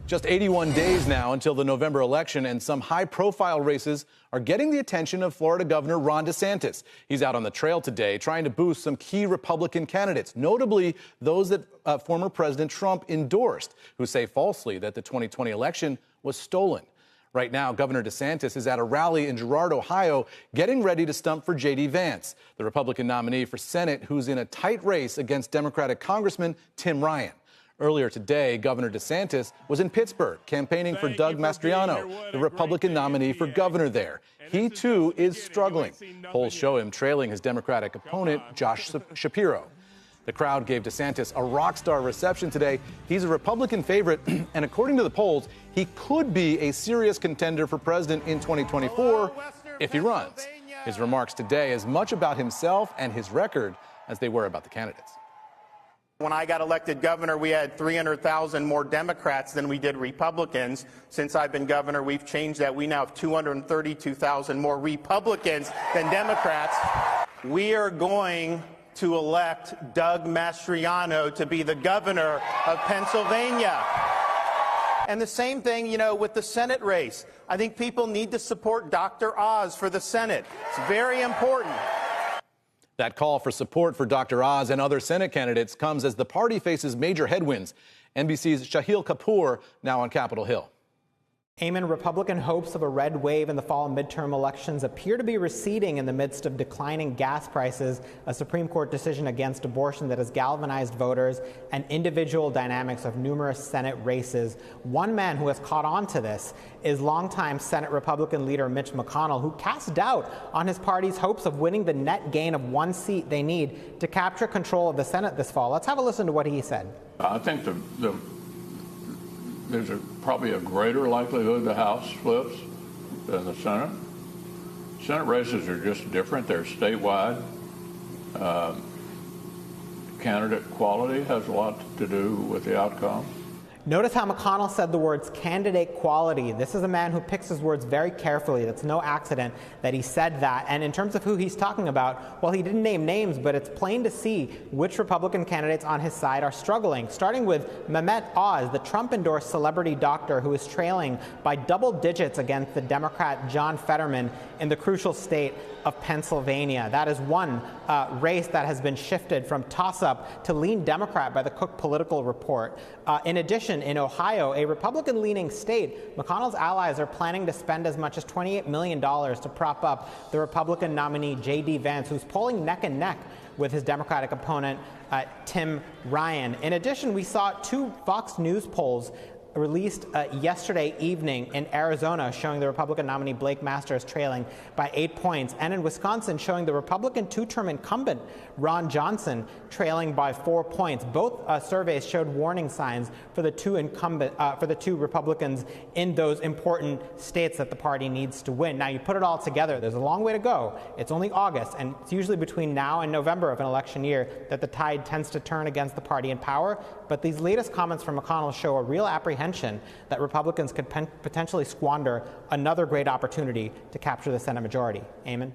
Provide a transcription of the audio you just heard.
Just 81 days now until the November election, and some high-profile races are getting the attention of Florida Governor Ron DeSantis. He's out on the trail today trying to boost some key Republican candidates, notably those that former President Trump endorsed, who say falsely that the 2020 election was stolen. Right now, Governor DeSantis is at a rally in Girard, Ohio, getting ready to stump for J.D. Vance, the Republican nominee for Senate, who's in a tight race against Democratic Congressman Tim Ryan. Earlier today, Governor DeSantis was in Pittsburgh campaigning for Doug Mastriano, the Republican nominee for governor there. He, too, is struggling. Polls show him trailing his Democratic opponent, Josh Shapiro. The crowd gave DeSantis a rock star reception today. He's a Republican favorite, and according to the polls, he could be a serious contender for president in 2024 if he runs. His remarks today as much about himself and his record as they were about the candidates. When I got elected governor, we had 300,000 more Democrats than we did Republicans. Since I've been governor, we've changed that. We now have 232,000 more Republicans than Democrats. We are going to elect Doug Mastriano to be the governor of Pennsylvania. And the same thing, with the Senate race. I think people need to support Dr. Oz for the Senate. It's very important. That call for support for Dr. Oz and other Senate candidates comes as the party faces major headwinds. NBC's Shahil Kapoor now on Capitol Hill. Eamon, Republican hopes of a red wave in the fall midterm elections appear to be receding in the midst of declining gas prices, a Supreme Court decision against abortion that has galvanized voters, and individual dynamics of numerous Senate races. One man who has caught on to this is longtime Senate Republican leader Mitch McConnell, who cast doubt on his party's hopes of winning the net gain of one seat they need to capture control of the Senate this fall. Let's have a listen to what he said. I think there's probably a greater likelihood the House flips than the Senate. Senate races are just different. They're statewide. Candidate quality has a lot to do with the outcome. Notice how McConnell said the words candidate quality. This is a man who picks his words very carefully. That's no accident that he said that. And in terms of who he's talking about, well, he didn't name names, but it's plain to see which Republican candidates on his side are struggling, starting with Mehmet Oz, the Trump-endorsed celebrity doctor who is trailing by double digits against the Democrat John Fetterman in the crucial state of Pennsylvania. That is one race that has been shifted from toss-up to lean Democrat by the Cook Political Report. In addition, in Ohio, a Republican-leaning state, McConnell's allies are planning to spend as much as $28 million to prop up the Republican nominee J.D. Vance, who's polling neck and neck with his Democratic opponent, Tim Ryan. In addition, we saw two Fox News polls released yesterday evening in Arizona showing the Republican nominee Blake Masters trailing by 8 points, and in Wisconsin showing the Republican two-term incumbent Ron Johnson trailing by 4 points. Both surveys showed warning signs for the two Republicans in those important states that the party needs to win. Now, you put it all together, there's a long way to go. It's only August, and it's usually between now and November of an election year that the tide tends to turn against the party in power. But these latest comments from McConnell show a real apprehension that Republicans could potentially squander another great opportunity to capture the Senate majority. Eamon?